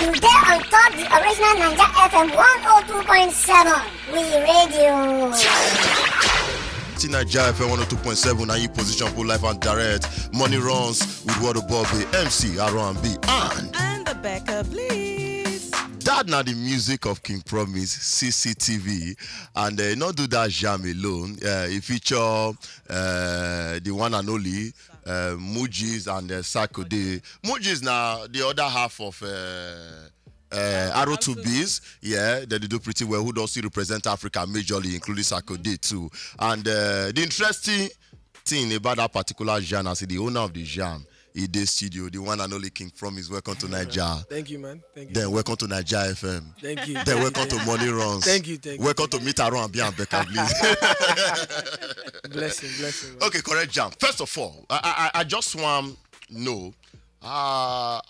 You get on top the original Ninja FM 102.7. We radio. Naija FM 102.7 na you position for live and direct. Money runs with Water Bobby, MC R&B, and the Becca, please. That na the music of King Promise, CCTV, and not do that jam alone. It feature the one and only Mujis and Sarkodie. Mujis now the other half of Arrow 2Bs, yeah, they do pretty well. Who does still represent Africa majorly, including Sarkodie too. And the interesting thing about that particular genre, the owner of the jam, in this studio, the one and only King Promise. Welcome to Naija. Thank you, man. Thank you. Then welcome to Naija FM. Thank you. Then welcome to Money Runs. Thank you. Welcome to Meet Aaron and Becca, please. Blessing. Man. Okay, correct jam. First of all, I just want to know how.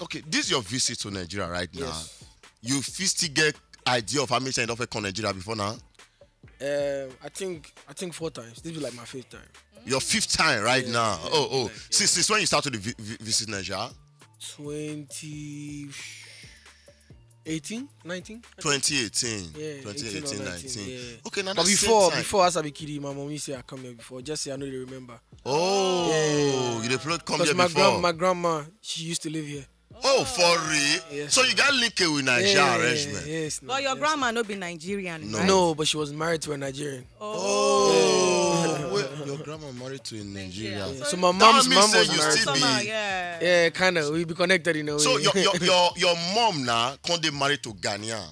Okay, this is your visit to Nigeria right now. Yes. You still get idea of how many times you've come to Nigeria before now? I think 4 times. This will be like my 5th time. Your 5th time right now. Yeah, Oh. like, Since when you started to visit Nigeria? 2018, 19. 2018. Yeah, 2018, 19. Yeah. Okay, now But that's before same time. Asabikiri, my mom used to say I come here before. Just say I know they remember. Oh, Yeah. you did come Because here before. my grandma, she used to live here. Oh, for real? Yes. So you got linked with Nigeria arrangement? Yes. But your grandma no be Nigerian, No. right? No, but she was married to a Nigerian. Oh, wait, your grandma married to in Nigeria. Yeah. So my mom's means mom say was you married. still Somehow, be- yeah. Yeah, kind of. We be connected in a way. So your mom now can't they marry to Ghanaian?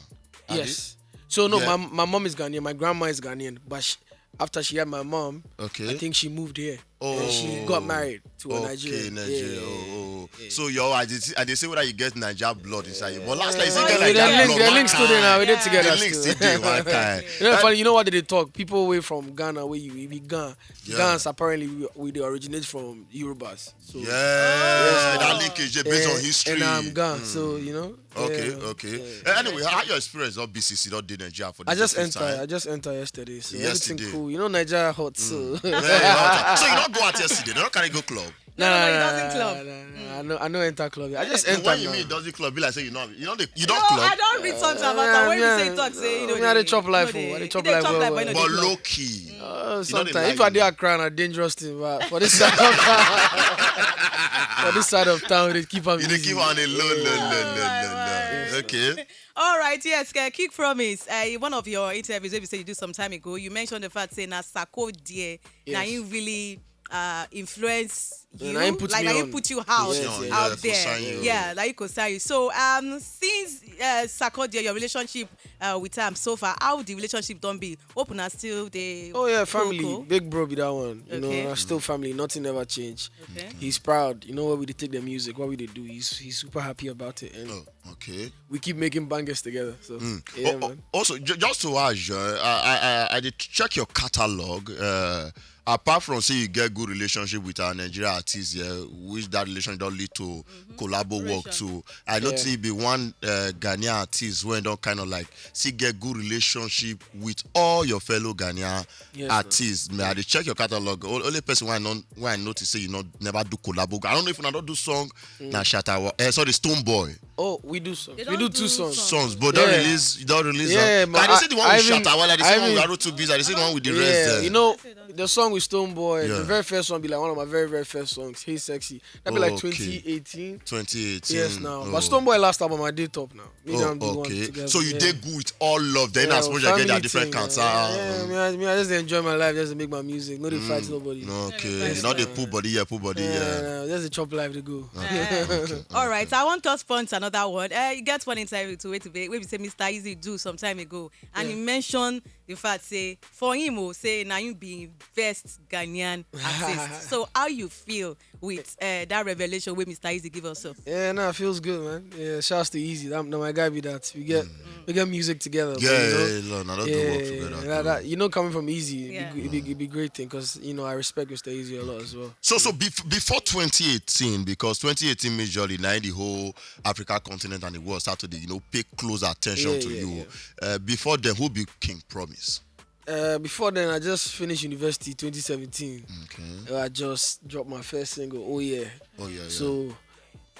Yes. So no, Yeah. my mom is Ghanaian. My grandma is Ghanaian. But after she had my mom, Okay. I think she moved here. Oh. And she got married to a Okay, Nigerian. Nigeria. Yeah. So I did say whether you get Nigeria blood inside you. But last time you Yeah, get they're Nigeria blood. linked- they're linked one today now. We did Yeah. together. The links still. today one time. Funny, you know what did they talk? People away from Ghana, where we Ghana. Yeah. Ghans apparently they originate from Yorubas. So Yeah, that linkage based on history. And I'm Ghana, so you know. Okay, yeah, okay. yeah. Anyway, how your experience of BCC not did Nigeria for this I just fifth time? entered yesterday, so Yesterday. everything cool. You know, Nigeria hot, so. Yeah, so you don't go out yesterday. They don't carry go club. No, he doesn't club. I know enter club. I just And enter when you now. mean does the club be like say you don't No, club. I don't read songs about that. When you say talk, say you know. I dey chop life, I dey chop life well, but you know But they club. low key. Sometimes like if I it. dey Accra, na dangerous thing, but for this side of town, for this side of town, they keep on. You dey keep on a low. Okay. All right, yes, Kick Promise. One of your interviews, where you said you do some time ago, you mentioned the fact saying that Sarkodie, now Yes. you really influence you, na him put like me now you on. put you out Yes, out yeah, there, consign you. yeah, like you consign you. So since Sarkodie, your relationship with him so far, how the relationship don't be open and still they? Oh yeah, family, cool? big bro be that one. You Okay. know, still family. Nothing ever changed. Okay. He's proud. You know what we dey take the music, what we dey do. He's super happy about it, and Oh, okay. we keep making bangers together. So yeah, man. Also, just to ask, I did check your catalog. Apart from say you get good relationship with our Nigeria artists, which that relationship don't lead to collabo work too. I noticed it be one Ghanaian artist when don't kind of like see get good relationship with all your fellow Ghanaian Yes, artists. I did check your catalog. Only person why I notice say you never do collabo. I don't know if you don't do song. Na Shatta. Sorry, Stone Boy. Oh, we do songs. They We do don't two do songs. Songs, but Yeah. you don't release Yeah, them. but I did see the one with I even- Shatta. Well, I did see I the one with even- Arrow 2Bs. I did see the one with the rest. Yeah, there. you know the song with Stone Boy, Yeah. the very first one be like one of my very very first songs. Hey Sexy. That be like Okay. 2018. 2018. Yes, now. Oh. But Stone Boy last album I did top now. Me and him do one okay. together, So you yeah. did good with all of them. I suppose you get family their different thing, cancer. Yeah, me, I just dey enjoy my life, just to make my music. No, dey fight nobody. Okay. Not the pull body, yeah, pull body, yeah. Just a chop life to go. All right, I want us point another one. You get one interview to wait to be. We say Mr. Easy do some time ago, and he mentioned the fact say for him, say now you be best Ghanaian artist. So how you feel with that revelation where Mr. Easy give us? Yeah, nah, it feels good, man. Yeah, shouts to Easy. That my guy be that. We get music together. Yeah, but, you know, yeah, no, don't do work together. that, you know, coming from Easy, Yeah. it'd be great thing because you know I respect Mr. Easy a lot as well. So before 2018, because 2018 majorly now the whole Africa continent and the world started to pay close attention Yeah, to yeah, you. Before then, who be King Promise? Before then, I just finished university 2017. Okay. I just dropped my first single. Oh yeah. Oh yeah. So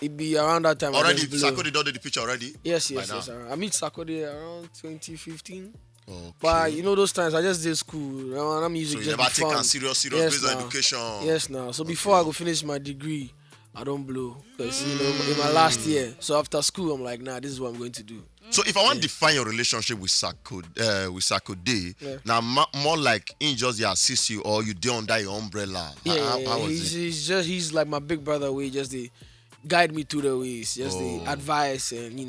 It be around that time. I Already, just blew. Sarkodie done the picture already? Yes, By yes, now? yes. I meet Sarkodie around 2015. Okay. But you know those times I just did school. I'm music So you just never be take fun. on serious Yes, based on now. education. Yes, now. So before I go finish my degree, I don't blow because in my last year. So after school, I'm like, nah, this is what I'm going to do. So if I want to define your relationship with Sarkodie, Yeah. now more like in just they assist you or you do under your umbrella. How was it? He's like my big brother. Way just they guide me through the ways, just the advice and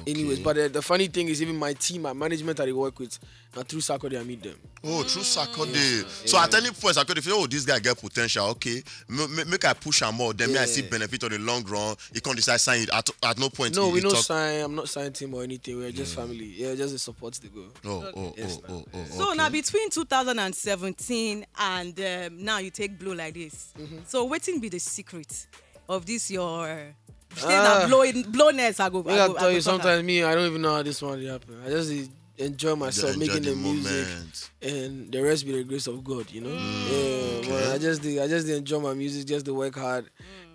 Anyways, but the funny thing is, even my team, my management that I work with, and through Sarkodie I meet them. Oh, through Sarkodie. So at any point, Sarkodie feel, oh, this guy get potential. Okay, make I push him more. Then me I see benefit on the long run. He can't decide sign it at no point. No, he we don't talk- sign. I'm not signing team or anything. We're just family. Yeah, just the support the go. So now between 2017 and now you take Blow like this. So waiting be the secret of this your blowness. I I tell you, sometimes me, I don't even know how this one happen. I just enjoy myself Enjoy making the music, moment. and the rest be the grace of God. Yeah, man, I just enjoy my music, just to work hard,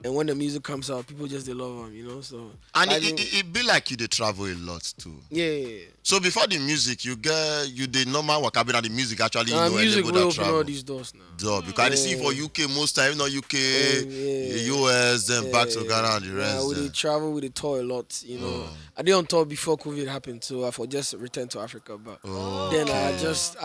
and when the music comes out, people just they love them. So And I it think- be like you they travel a lot too. yeah. So before the music, you the normal work the music actually Music will open travel. all these doors now. Job because I see for UK most time, not UK, Yeah. US, then back to Ghana and the Yeah, rest. we then. did travel, we did tour a lot. I did on tour before COVID happened, so I for just returned to Africa. But then I just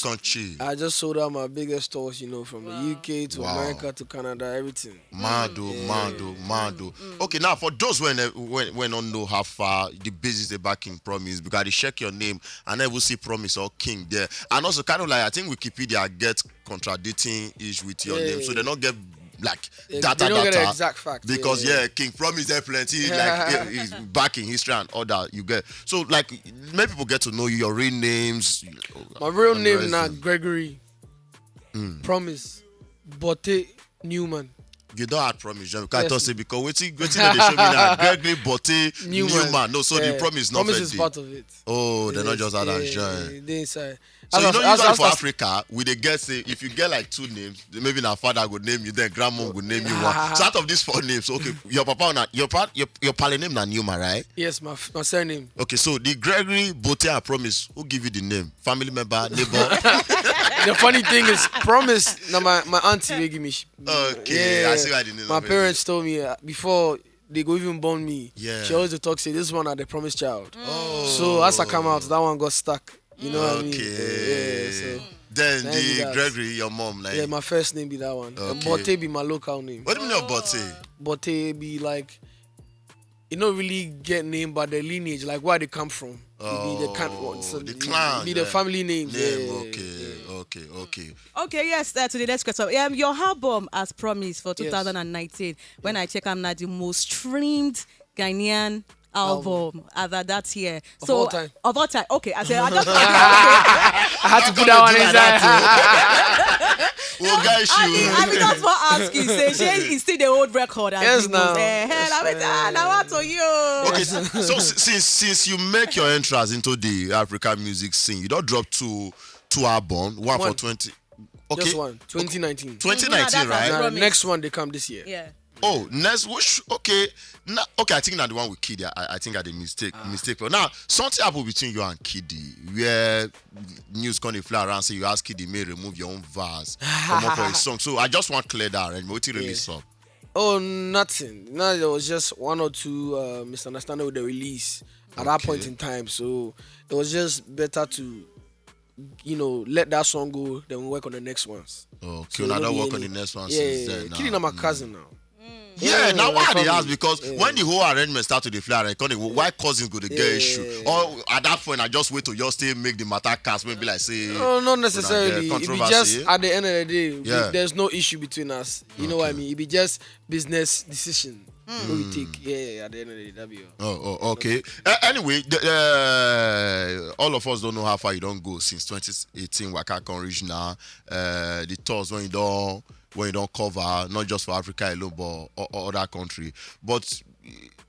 country. I just sold out my biggest tours, from the UK to Wow. America to Canada, everything. Mado. Okay, now for those when don't know how far the basis the backing Promise, because they check your name and then we'll see Promise or King there. And also kind of like I think Wikipedia get contradicting each with your name, so they don't get like data they don't get the exact fact. because King Promise there plenty like he's backing history and all that you get. So like many people get to know you, your real names. My real and the name rest now then. Gregory Promise Botte Newman. You don't have Promise, John. Because I Yes. thought say because waiting they show me now Gregory Botte Newman. No, so the Promise not Promise for is the- part of it. Oh, they're not just add and join. They inside. So As you of- know as- usually as- for as- Africa, we they get say if you get like two names, maybe now father would name you, then grandma would name you one. So out of these four names, okay, your papa na your pale name na Newman, right? Yes, my surname. Okay, so the Gregory Botte and Promise, who give you the name? Family member, neighbor. The funny thing is, Promise. Now my auntie will give me. Okay, I see why the name. My parents told me before they go even born me. Yeah. She always dey talk say this one are the promised child. Oh. So as I come out, that one got stuck. You know what I mean? Okay. Yeah. So Then Thank you, the guys. Gregory, your mom, like. yeah, my first name be that one. Okay. Botte be my local name. What do you mean of Botte? Botte be like, you don't really get name, but the lineage, like where they come from. It be the the clan, Be the yeah. family name. Name, Yeah. okay. Okay, yes, to the next question. Your album, as promised, for 2019, when I check, I'm not the most streamed Ghanaian album that year. Of all time. Of all time. Okay, I said, I just okay. I had to put that one inside. Well, guys, I mean, just for asking, say, she is still the old record. Yes, now. Hell, I mean, now what to you? Okay, so since you make your entrance into the African music scene, you don't drop two albums, one for One. 20. Okay, Just one. 2019. 2019, That's right? a promise. Next one they come this year. Yeah. Oh, next wish. Okay, okay. I think that the one with Kiddy. I think I did mistake. But now something happened between you and Kiddy, where news gonna fly around say you ask Kiddy may remove your own verse come up for a song. So I just want clear that and what really up. Oh, nothing. No, there was just one or two misunderstanding with the release at that point in time. So it was just better to, let that song go, then work on the next ones. Okay, So now it don't don't work be on the any- next one Yeah, since yeah, then. yeah. Kiddy na my cousin now. Yeah, now why they family. ask because when the whole arrangement start to the fly, why cousins go to get issue? Or at that point, I just wait to just stay make the matter cast, maybe like say. No, not necessarily. It be controversy. just at the end of the day, Yeah. there's no issue between us. You know what I mean? It be just business decision we take. Yeah, at the end of the day, that be all. Oh, okay. Anyway, all of us don't know how far you don't go since 2018. Waka can reach now. The tours when you don't cover not just for Africa alone, but other country. But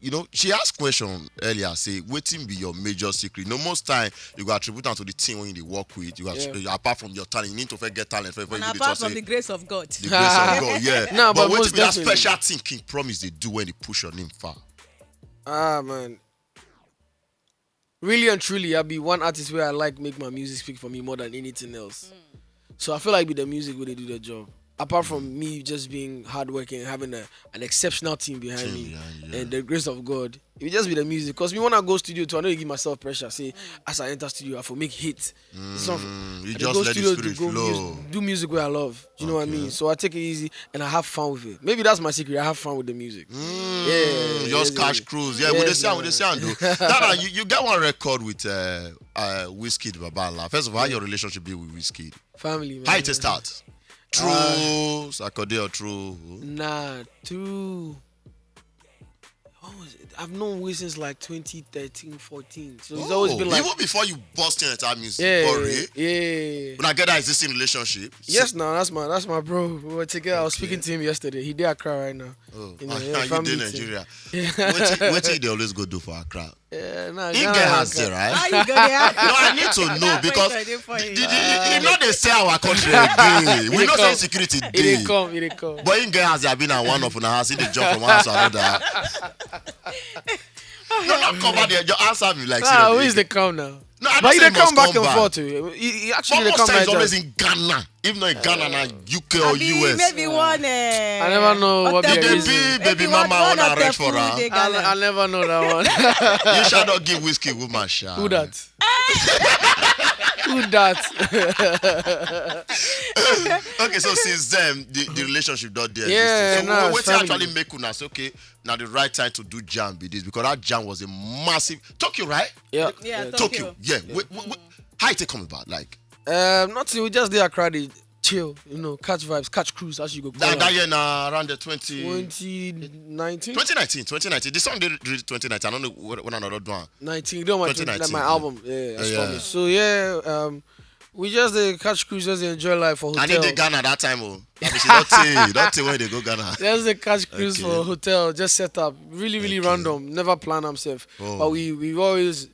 you know, she asked question earlier. Say, waiting be your major secret. No, most time you got attribute am to the team when you dey work with. You got apart from your talent, you need to first get talent before And you do apart the from the grace of God. the grace of God. Yeah. Nah, but what most be that definitely. special thing King Promise they do when they push your name far? Man. Really and truly, I be one artist where I like make my music speak for me more than anything else. So I feel like with the music where they do the job. Apart from me just being hardworking and having an exceptional team behind me and the grace of God, it will just be the music. Because me when I go studio too, I know you give myself pressure. Say as I enter studio, I for make hits. You I just go let the studio spirit to go flow. do music where I love. Do you know what I mean? So I take it easy and I have fun with it. Maybe that's my secret. I have fun with the music. Just cash cruise. Yeah, with the sound, though. That, you get one record with Wizkid Babala. First of all, how your relationship be with Wizkid? Family, man. How it start? True, Sarkodie or true? Nah, true. What was it? I've known Wiz since like 2013, 14. So it's always been like. even before you bust in entire music. Yeah, Ori, yeah. when I get that existing relationship. Yes, no, that's my bro. We were together. I was speaking to him yesterday. He did Accra right now. Oh, You know, and yeah, you family did thing. Nigeria. What they always go do for Accra? Yeah, nah, He Ghana, get has Accra. there, right? How you go there? No, I need to know because you you know they say our country again. We It know say come. security It day. didn't come, it didn't come. But in get has there been at one of the house, he dey jump from one house to another. No, not cover there. Just answer me like Ah, who seriously. is the come now? No, I But don't he say they come back must and forth too. He actually But they most come times back. always in Ghana. If not in Ghana, now UK or US. Maybe one. I never know what Did be the they reason. be baby mama on a arrange for her? I never know that one. You shall not give whiskey woman shall. Who that? Who that? Okay, so since then the relationship not there. Yeah, existing. So nah, what it's actually family. make una say okay, now the right time to do jam be this because that jam was a massive Tokyo, right? Yeah. Yeah, Tokyo. Yeah. How it come about? Like Nothing. We just there crowded, chill, catch vibes, catch cruise, as you go. that year now around the 2019. 2019. The song they released 2019. I don't know when another one. 19. You know my 2019, my yeah. album. Yeah, I Yeah. promise. So yeah, we just catch cruise, just enjoy life for I hotel. need the Ghana that time. Oh, that means don't tell when they go Ghana. Just a catch cruise Okay. for hotel, just set up. Really random. Never plan himself. Oh. But we always,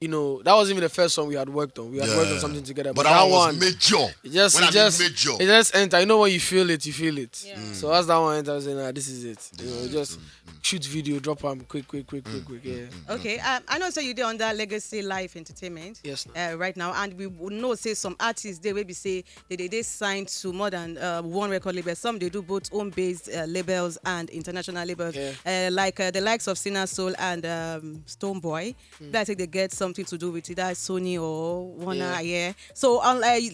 that wasn't even the first song we had worked on. We had worked on something together. But But that that one was major. it just, when it I just, mean major. it just enter. You know when you feel it, you feel it. Yeah. So as that one enters, this is it. Just shoot video, drop them quick. Yeah. Okay, I know. So you did under Legacy Life Entertainment. Yes, right now, and we would know say some artists they maybe say they signed to more than one record label. Some they do both home-based labels and international labels. Yeah. Like the likes of Sinner Soul and Stonebwoy. I think they get something to do with either Sony or Warner. Yeah. So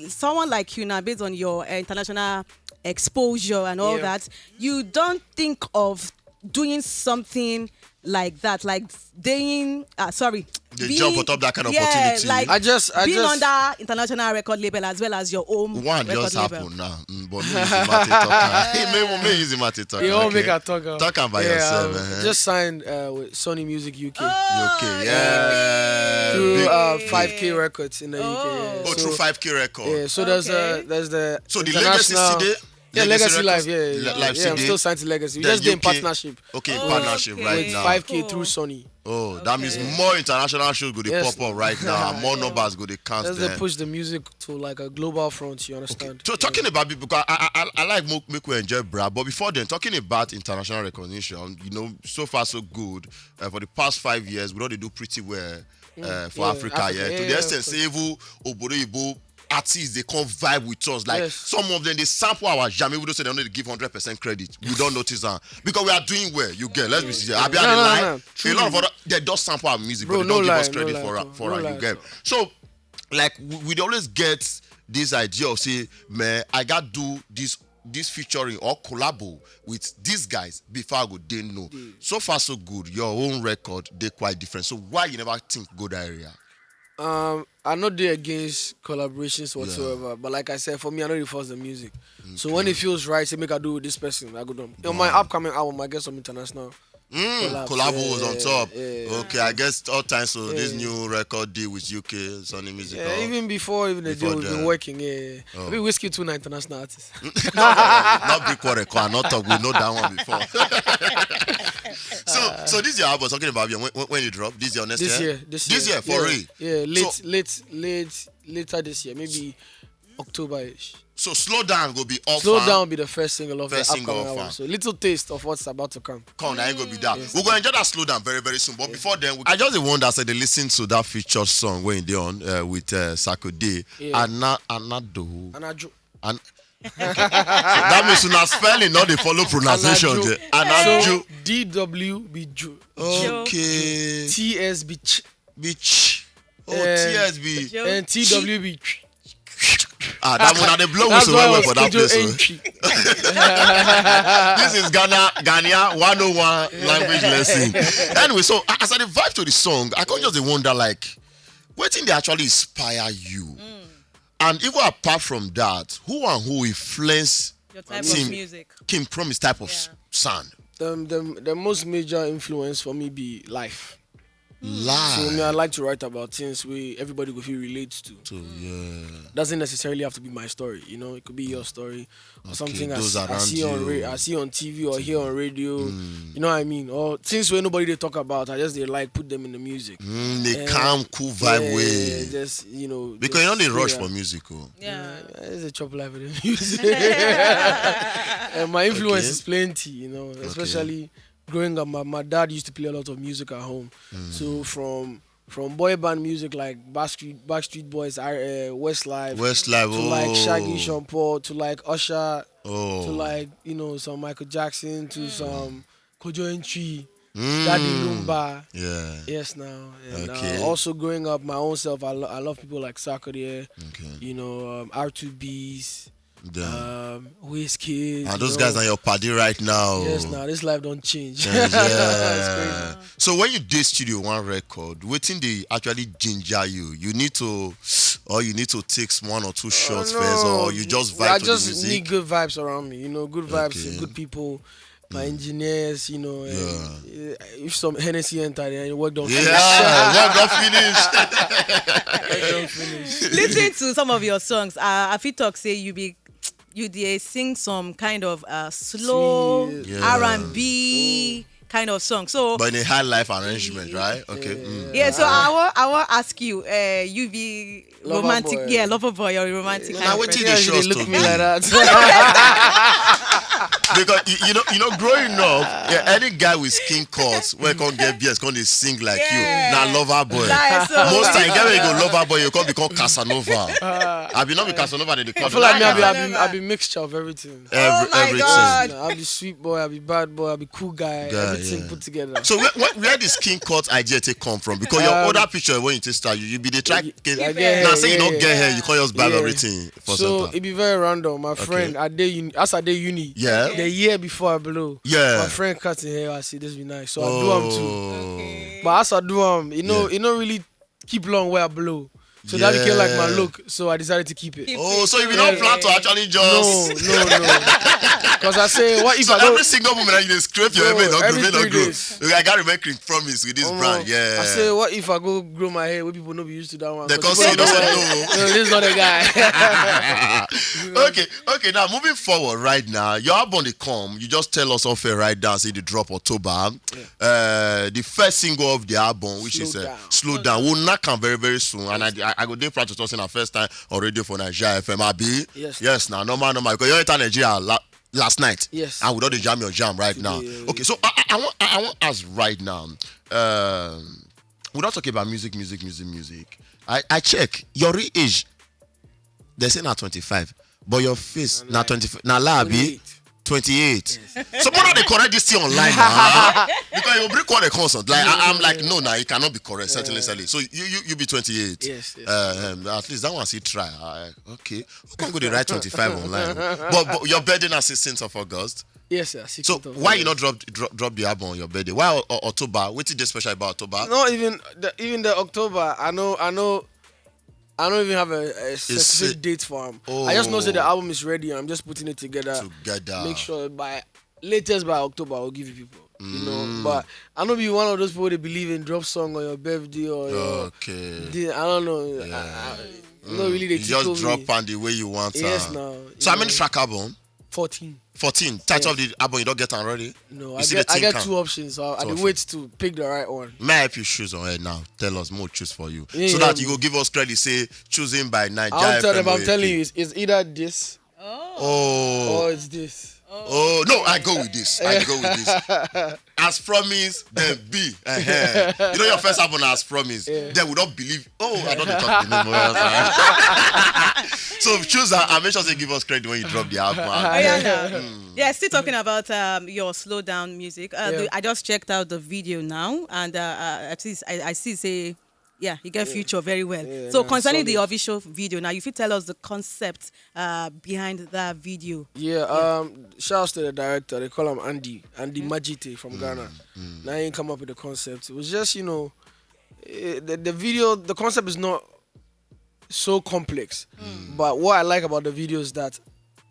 someone like you now, based on your international exposure and all Yeah. that, you don't think of doing something like that, like being They jump on top that kind of yeah, opportunity. like I just being under international record label as well as your own one record just label. happened now. But me easy matter talker. Me easy matter talker. You all okay? make a talk. Talk about yourself. Just signed with Sony Music UK Okay, yeah. through Big- 5K Records in the UK. Oh. Oh, through 5K record. Yeah, so Okay. there's the So the Legacy international- CD? Yeah, Legacy Live, Records? yeah. Live Yeah, I'm CD? still signed to Legacy. We Then just did in UK partnership Okay, Oh, partnership okay. right with now. 5K Cool. through Sony. Oh, that means Okay. more international shows go to Yes. pop up right now. More numbers go to count Just there. they push the music to like a global front, you understand? So talking about it, because I like make we enjoy Bra, but before then, talking about international recognition, so far so good. For the past 5 years, we know they do pretty well for Yeah, Africa. Africa, Yeah, to yeah, the yeah, extent of say even Obodo Ibo artists they come vibe with us. Like Yes. some of them they sample our jam. Even though they don't need to give 100% credit, we don't notice that because we are doing well. You get. Let's be serious. I be No, on the no, line. no. A Truly. lot of other they just sample our music, Bro, but they no don't give lie, us no credit lie for at all. for No our lie you at get. all. So like we'd always get this idea of say, man, I got do this featuring or collabo with these guys before I go they know. So far so good. Your own record they quite different. So why you never think go that area? I'm not there against collaborations whatsoever, but like I said, for me, I know it force the music. So when it feels right, say make I do with this person, I go do. On my upcoming album, I get some international. Collabo was on top. yeah. Okay, I guess all time so this new record deal with UK Sony Music. Yeah, even before the Before deal, we've been the- working. Yeah, I mean, Whiskey too, international artist. not Brick Record, not talk. We know that one before. So So this year I was talking about when you drop this year next This year. year, This year for real. Yeah, So- later this year, maybe October-ish. So slow down go be off. Slow Down will be the first single of First the single upcoming of album. So little taste of what's about to come. Come, I ain't gonna be that. We're gonna enjoy that slow down very, very soon. But before then, I just wonder, say they listen to that featured song when they on with Sako Day. Yeah. Anado. Anajo. And that means you not spelling, not they follow pronunciation. Anajo. Anaju. So DW be Ju. Okay. TS be Ch. Beach. Oh, Eh, TSB. Joe. And TW be Ch. That one they blow That's whistle why I well was for that schedule place. entry. This is Ghana 101 language lesson. Anyway, so as I dey vibe to the song, I can't just dey wonder like, what thing they actually inspire you? And even apart from that, who and who influence Your type Team- of music. King Promise type of Yeah. sound? The most major influence for me be life. So Live. me, I like to write about things where everybody will feel relates to. So, yeah. Doesn't necessarily have to be my story, you know. It could be your story or something those I around see on you. I see on TV or hear on radio. You know what I mean? Or things where nobody they talk about, I just they like put them in the music. The calm, cool vibe way. Just you know. Because you just don't dey rush feel for that. music. Oh. Yeah. It's a chop life with the music. And my influence Okay. is plenty, you know, especially growing up. My dad used to play a lot of music at home. So from boy band music like Backstreet Boys, Westlife, Westlife, to like Shaggy, oh. Sean Paul, to like Usher, Oh. to like some Michael Jackson, to some Kojo Entry, Mm. Daddy Lumba. Yeah. Yes, now. And Okay. also growing up, my own self, I love people like Sarkodie, Okay. R2Bs, Damn. Wizkid. And those guys are your party right now. Yes, now this life don't change. Yeah. It's crazy. So when you did studio one record, waiting they actually ginger you. You need to take one or two shots first, or you just vibe I to just the music. need good vibes around me. Good vibes, Okay. good people, my engineers. And Yeah. if some Hennessy enter there, work don't Yeah, work not finished. finish. Listening to some of your songs, I feel talk say you dey sing some kind of slow Sweet. Yeah. R&B kind of song. So But in a high life arrangement, right? Okay. yeah, so I want ask you, you be Lover romantic, boy. yeah, lover boy or romantic Now, kind of what person. did they Yeah, show they us look to at me be? like that. Because growing up, any guy with skin cuts where can't get beers, can't they sing like Yeah. you. Now lover boy. Like, so- Most time, get where you go lover boy, you can't become Casanova. I be not be Casanova, they call I feel like me, Casanova. I be mixture of everything. Oh my everything. God. I'll be sweet boy, I'll be bad boy, I'll be cool guy, everything yeah. put together. So where the skin cut idea take come from? Because your other picture when you take start, you be the track. I get Now hair, say you don't yeah. get hair, you can't just buy Yeah. everything for So center. it be very random. My friend, I did uni, Yeah. the year before I blow. Yeah. My friend cut in hair. I see this be nice, so I do them too. Oh. But as I do them, it don't really keep long where I blow. So that became like my Yeah. look. So I decided to keep it. Oh, so you don't plan to actually just No. Because I say, what if So I go? every single moment that you dey scrape your Bro, head, don't every grow, don't 3 grow. days. Okay, I gotta remember King Promise with this brand, yeah. I say, what if I go grow my hair? Where people not be used to that one. They 'Cause can't people see, don't don't know. know. No, this is not a guy. okay. Now moving forward, right now, your album they come. You just tell us off air right now. Say the drop October. The first single of the album, which is Slow Down, will not come very very soon. And I go there practice us in our first time on radio for Nigeria FM. Abi. Yes. Now normal. Because you enter Nigeria last night. Yes. And we don't jam your jam right now. Yeah. Okay. So I want us right now. We're not talking about music. I check your real age. They say now 25, but your face now 25. Now labi 28. So why not they correct this thing online now? Because you bring all the constant. Like I'm like no, now it cannot be correct. Certainly. So you be 28. Yes. At least that one see try. Okay. Who can go to write 25 online? But your birthday now 16th of August. Yes, sir. So 16th of why you August. not drop the album on your birthday? Why October? What is this special about October? Not even the October. I don't even have a specific date for him. I just know that the album is ready and I'm just putting it together. Make sure by October I'll give you people. You know, but I don't be one of those people that believe in drop song on your birthday or your, I don't know. Not really. They You just tickle drop me. on the way you want. Yes, no. So how many track album? 14. 14. Title of the album, you don't get am already? No, You I see get, the I thing get count? 2 options. So I Two wait to pick the right one. May I help you choose on air now? Tell us more choose for you. Yeah, so yeah, that you go give us credit, say choosing by Niger I'll tell them. FM or I'm telling AP. you, it's either this Oh. or it's this. Oh no, I go with this. I go with this. As promised, then B. You know your first album as promised. They would not believe. Oh, I don't talk the name. So choose and make sure they give us credit when you drop the album. Oh, yeah, now. Yeah, still talking about your slow down music. I just checked out the video now, and at least I see say, yeah, you get future very well. Yeah, So no, concerning the solid. official video, now if you tell us the concept behind that video. Yeah, shouts to the director. They call him Andy Majite from Ghana. Now he ain't come up with the concept. It was just, the video, the concept is not so complex. But what I like about the video is that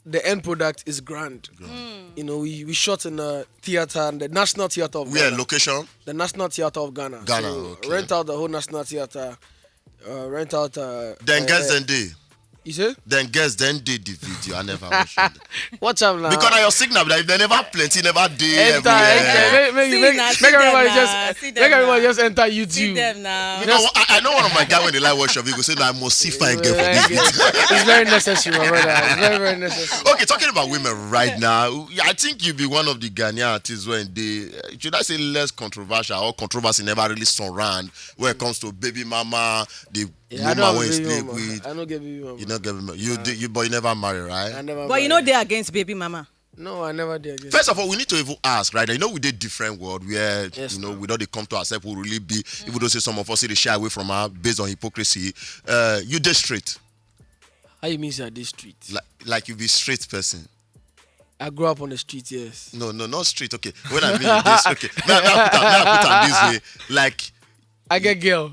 the end product is grand. We shot in a theater, and the National Theater of Where Ghana. location? The National Theater of Ghana. Ghana, So okay. rent out the whole National Theater. Rent out. Then guess then day. You say? Then guess then did the video. I never watched it. Watch out now. Because now your signal, like, they never plenty, never did Enter. everywhere. See Everybody them just now. make everybody just enter See YouTube. them now. Because I know one of my guys when they like workshop, he go say, "No, I must see fine girl for this video." It's very necessary, my brother. It's very, very necessary. Okay, talking about women right now, I think you be one of the Ghanaian artists when they, should I say less controversial or controversy never really surround when it comes to baby mama, the Yeah, I woman know I'm when a you baby sleep mama. with. I don't get baby mama. You not get but you never marry, right? I never. But you know they're against baby mama. No, I never did. Again. First of all, we need to even ask, right? You know, we did different world where, Yes, we don't they come to ourselves who really be, even though say some of us say they shy away from her based on hypocrisy. You did straight. How you mean say this street? Like you be straight person. I grew up on the street, yes. No, not straight. Okay. When I mean this, okay. Now put am this way. Like I get girl.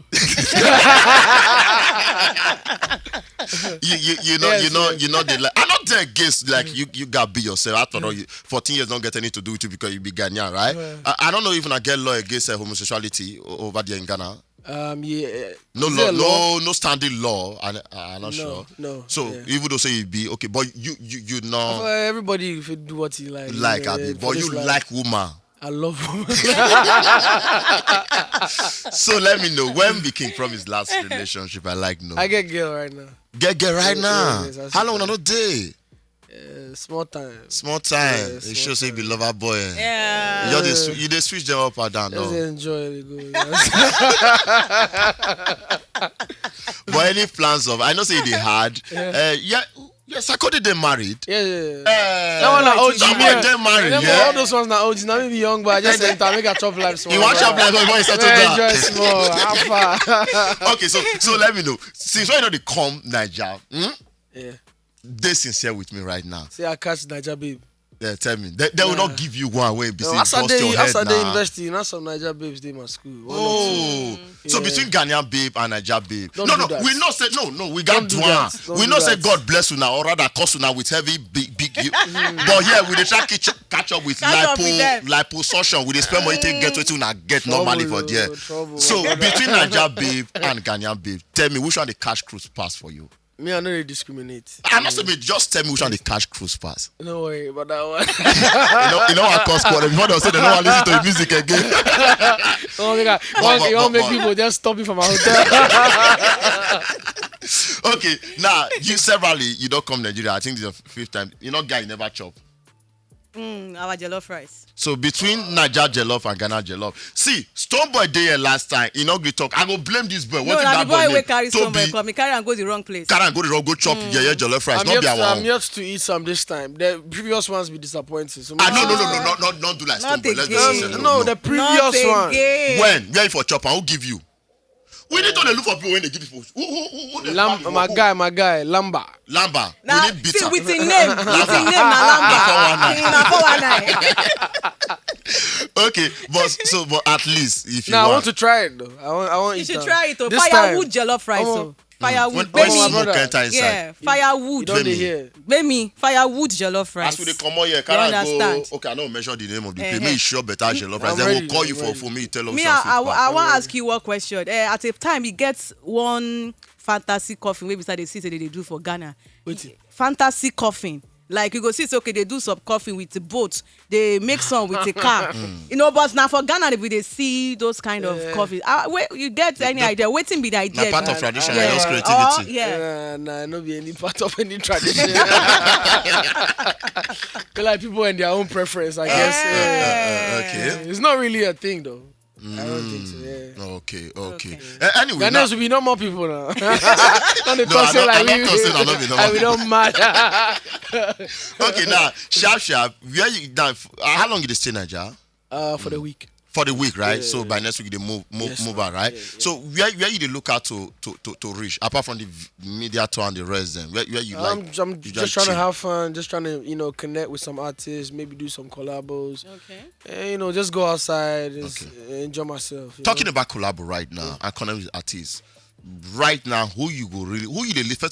you know they like I'm not there against like you gotta be yourself. After all, 14 years don't get anything to do with you because you be Ghanaian, right? I don't know even I get law against homosexuality over there in Ghana. Yeah. No Is there law, no standing law. I'm not sure. No. So yeah. even though say you be okay, but you know Everybody if you do what he like. Abi, for but this you life. like woman. I love women. So let me know when became from his last relationship. I like no. I get girl right now. Get right now. yes, I see How long that. on a day? Small time. Small time. Yeah, It small shows say you be time. lover boy. Yeah. You dey switch them up and down. Just No. enjoy it. Go. But any plans of? I know say they had. Yes, I could they married. Yeah. That one na OG, That yeah. boy they married. Remember Yeah. all those ones now OG. Now maybe young, but I just enter make a chop life small. You want your black boy settle Enjoy down. small. Alpha. Okay, so let me know. Since when you know they come Niger, Yeah. they sincere with me right now. Say I catch Niger babe. Yeah, tell me. They will not give you one way. Be No, say as I bust your head dey now. university, you know some Niger babes dey my school. One or two. Oh, so Yeah. between Ghanaian babe and Niger babe. Don't No, do that. we not say no. We got Don't do one. that. Don't We do not say that. God bless you now, or rather curse you now with heavy big. But yeah, we dey try catch up with Catch up with them. liposuction. We dey spend money take get what you get normally for there. Trouble. So between Niger babe and Ghanaian babe, tell me which one the cash cruise pass for you. Me, I know they discriminate. I'm not saying just tell me which one the cash cruise pass. No worry about that one. You know what cost quarter before they say they don't want to listen to the music again. Oh my God. You want to make people just stop you from my hotel. Okay, now you severally you don't come Nigeria. I think this is the 5th time. You know, guy you never chop. Our jollof rice. So between Niger jollof and Ghana jollof, see Stoneboy dey here last time. He not great talk. I go blame this boy. No, What now that the boy boy will name? carry somewhere Toby. come. He carry and go the wrong place. Carry and go the road, go chop jollof rice. I'm Not yet, be I'm our. yet to eat some this time. The previous ones be disappointing. So No, not do like Not Stoneboy. Let's be again. sincere. no, the previous Not one. again. When where you for chop and who give you? We need to dey look for people when they give people. Who dey find you? My guy, Lamba. Lamba. Now, We need see, bitter. with his name, na Lamba. Na 419. Okay, but at least if you Now I want. want to try it though. I want You eat should that. try it. This Firewood time, jollof rice. Omo. Firewood, when baby. my smoke brother. enter inside. Yeah, firewood. You don't dey hear. Baby, firewood jollof rice. As we dey come out here, You can I go? understand? Okay, I don't mention the name of the place. Eh-heh. Make sure better jollof rice. I'm Then ready, we'll call you I'm ready. for me. Tell us. Me, your I feedback. want to ask you one question. At a time, he gets one fantasy coffin wey be say they see say they do for Ghana. Wetin? Fantasy coffin Like you go see, okay, they do some coffee with the boat, they make some with a car. But now for Ghana, if they see those kind of coffee, wait, you get any idea? Waiting be the idea. Na part of tradition, Yeah. just creativity. Nah, no be any part of any tradition. They like people and their own preference, I guess. Okay. It's not really a thing though. I don't think so. Yeah. Okay. Anyway, Ghanaians will be normal people now. Not the person I like don't we. talk say na no be normal We don't matter. okay, now sharp. Where you now? How long you dey stay in Nigeria? For the week. For the week, right? So by next week they move out, right? Yeah. So where you dey look out to reach apart from the media tour and the rest? Then where you like? I'm you just trying to chill? have fun, just trying to connect with some artists, maybe do some collabos, Okay. and just go outside and enjoy myself. Talking about collabo right now and connect with artists. Right now, who you first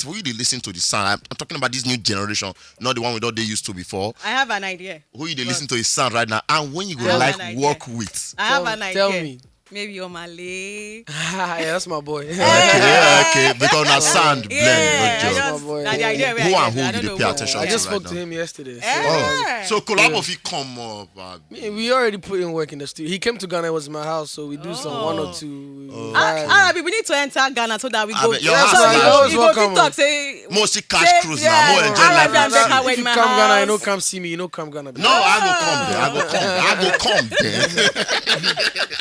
of all, who you dey listen to the sound? I'm talking about this new generation, not the one we they used to before. I have an idea. Who you dey listen to his sound right now, and when you go have like an idea. work with. I have an idea. Tell me. Maybe Omale. Yeah, that's my boy. Okay, because na sound blend, Yeah, no I joke. just, boy. na the idea Who where and I who get, I you don't dey know pay who. attention I to just right spoke now? to him yesterday. Yeah. So collabo if he come up. We already put in work in the studio. He came to Ghana, it was my house, so we do some one or two. Arabi, we need to enter Ghana so that we go. bet your house so is you nice. go, you go Welcome. fit talk say. Mostly cash say, cruise yeah, now, more enjoy Arabi life. and Becca now. were If in you my come Ghana, you house. don't come see me, you don't come Ghana. No, I go come there.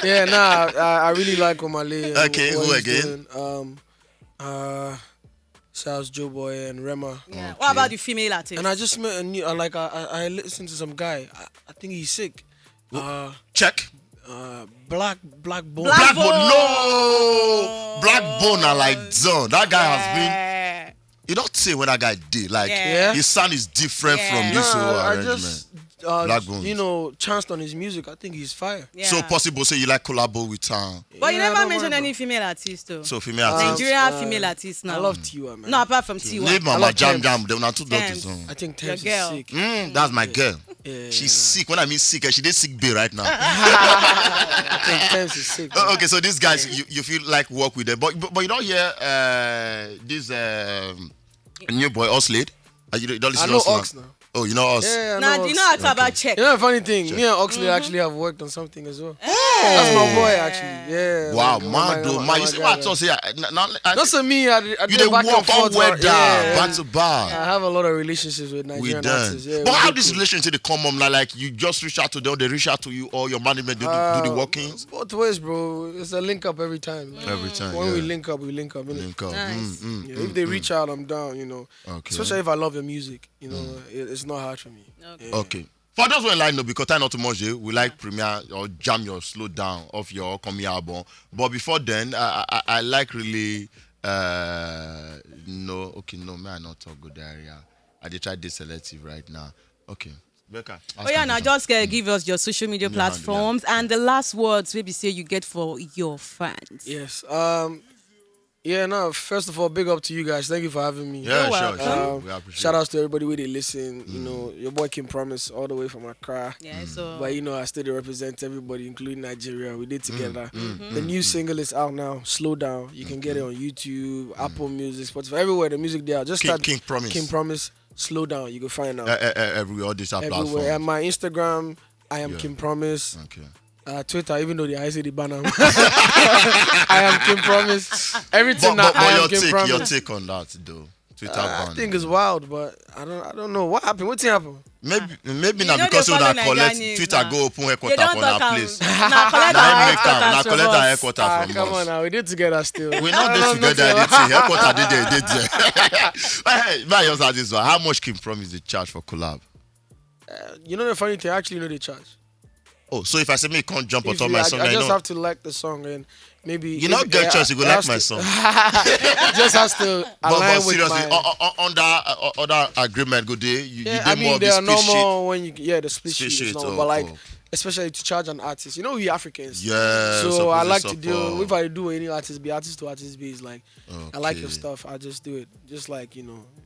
Yeah, nah, I really like Omale. and Okay, what who he's again? doing. Shouts Joe Boy and Rema. Yeah. What about the female artists? And I just met a new, I listened to some guy. I think he's sick. Check. Black Bone. Black Bone, no. Black Bone are like zone. That guy has been. Yeah. You don't say when that guy did. Like Yeah. his sound is different Yeah. from this whole I arrangement. just, Black Bones. chanced on his music. I think he's fire. Yeah. So possible say you like collabo with But you Yeah, never don't mentioned worry, any female artists though. so female artists. Nigeria female artists now. I love Tiwa, man. No, apart from Tiwa. Name I Mama love Jam Thames. Them not two daughters. Thames. I think Your Thames is girl. sick. That's my girl. Yeah, She's sick. When I mean sick, she did sick bay right now. I think Thames is sick. Okay, so these guys, you feel like work with them, but you don't hear this new boy Oxlade. You don't listen I know to us Ox now. Oh, you know us. Yeah, I Now, know you Ox. know how about check? You know the funny thing? Me and Oxley actually have worked on something as well. That's my boy, actually. Yeah. Wow, like, man, you see what I thought? Say, That's a me. I you do did back walk and on forth. weather, Yeah. back to back. I have a lot of relationships with We Nigerian done. artists. Yeah, But how really this cool. relationship they come on like you just reach out to them, they reach out to you, or your management do the workings Both ways, bro. It's a link up every time. every time. When yeah. we link up, innit? Link up. Nice. Yeah, if they reach out, I'm down, Okay. Especially if I love your music, it's not hard for me. Okay. For those who like no, because time not too much, we like premiere or jam your slow down of your coming album. But before then, I like really no, may I not talk good area. I did try this selective right now. Okay. Becca. Oh yeah, now just give us your social media platforms and the last words maybe say you get for your fans. Yes. First of all, big up to you guys. Thank you for having me. Yeah, welcome. sure. We appreciate Shout outs to everybody where they listen. Your boy Kim Promise all the way from Accra. Yeah, so But I still represent everybody, including Nigeria. We did together. The new single is out now. Slow Down. You can get it on YouTube, Apple Music, Spotify, everywhere. The music there. Just start King Promise. Kim Promise. Slow Down. You can find out Everywhere, all these platforms. everywhere. And my Instagram, I am Kim Promise. Okay. Twitter, even though I say the banner, I am Kim Promise. Everything But I am your Kim Promise. your take on that though. Twitter ban. I think it's wild, but I don't know what happened. What's happened? Maybe You now know because they you follow not collect Nigerian Twitter news go open they headquarters don't for talk that am. place. Now collect Now our make am, now headquarters collect from our us. headquarters from Come on us. now, we did together still. We not did together. Headquarters did there. Hey, man, just ask this one. How much Kim Promise the charge for collab? You know the funny thing, I actually know they charge. Oh, so if I say me can't jump on If top of you- my I song, just I know have to like the song and maybe you not get chance. You go it like has my to- song. just has to align But with seriously, my. under agreement, good day. You Yeah, did I mean more of they this are split shit. normal when you the split Split sheet is sheet, normal, oh, but like oh. especially to charge an artist. You know we Africans. Yeah. So I like to support. deal if I do any artist to artist be is like I like your Okay. stuff. I just do it. Just like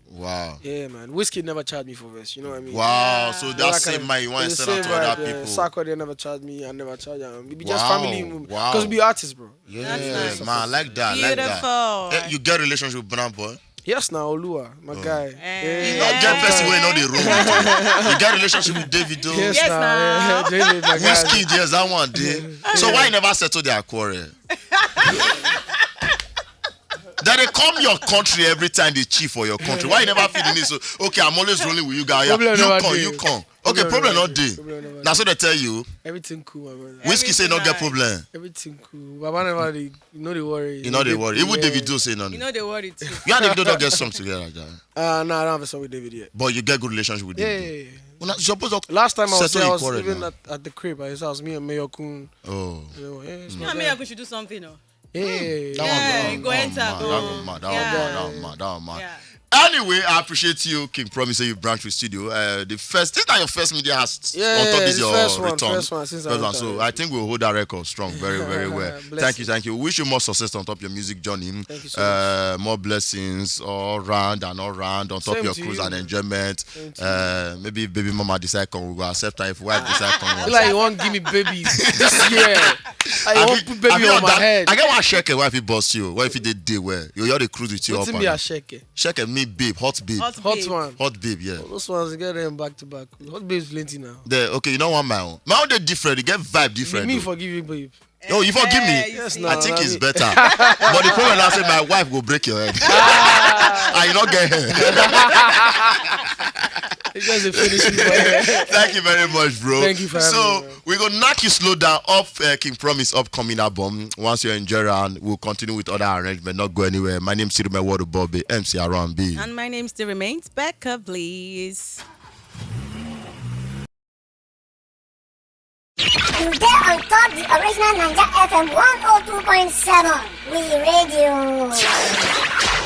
Wow. yeah, man. Whiskey never charged me for verse. You know what I mean? Wow. So Yeah, that that same kind of- man you want to it's the send out same to other vibe, yeah. people. Sako, they never charge me. I never charge them. We be just Wow, family. wow. Because we be artists, bro. Yeah, That's nice. man, I like that. I like Beautiful. that. You get relationship with Brown Boy? Yes, now Olua, my guy. You not get person wey know the room. You get relationship with Davido. Yes, Yes, now. now. David, my guy. Whiskey, yes, that one day. So why you never settle their quarrel? Then they come your country every time they cheat for your country. Why you never feel the need? So okay, I'm always rolling with you guys. Yeah, Problem never you dey. come. Okay, problem not day. Problem never Now so they tell you, Everything cool, my brother. whiskey say not get Everything problem. Everything cool. Baba never dey, you know the worry. You know they worry. Even Yeah. Davido say nothing. You know they worry too. You and Davido don't get song together like that. No, I don't have a song with David yet. But you get good relationship with Yeah, Davido. yeah, yeah. Well, now, suppose to Last time I was settle there, I your was quarrel even now. at the crib. I was me and Mayor Kun. Oh. You know, yeah, it's You my and guy. me, I should do something, no? Yeah. That Yeah, one, go enter, That go. one mad. That Yeah. one mad. Yeah. Anyway, I appreciate you, King Promise, you branch with studio. This not your first media has Yeah, on top this it's your first one, return. first one since I entered. So I think we'll hold that record strong, very, very well. Blessings. Thank you. Wish you more success on top of your music journey. Thank you so More blessings all round on top Same of your to cruise you, and man. enjoyment. Same to Maybe if baby mama decide come, we will accept her. If wife decide come, Feel like you want give me baby this year. I want put baby on my head. I get one shake why if he boss you. What if he did day where you already cruise with you What's up in and be a down? shake? Shake me babe, hot babe. Hot Hot babe. one. Hot babe, yeah. Those ones get them back to back. Hot babe's plenty now. Okay, you know what my own. My own they different. You get vibe different. Me though. forgive you, babe. Oh, you forgive me? you Yes, see. no. I think I it's mean- better. But the problem is my wife will break your head. And you not get her. It's just a finishing point. Thank you very much, bro. Thank you for having So me, man. we're gonna knock you slow down off King Promise upcoming album. Once you enjoy around, we'll continue with other arrangements, not go anywhere. My name's Sirume Water Bobby, MC Around B. And my name still remains Becca, please. You get on top the original Ninja FM 102.7. We radio.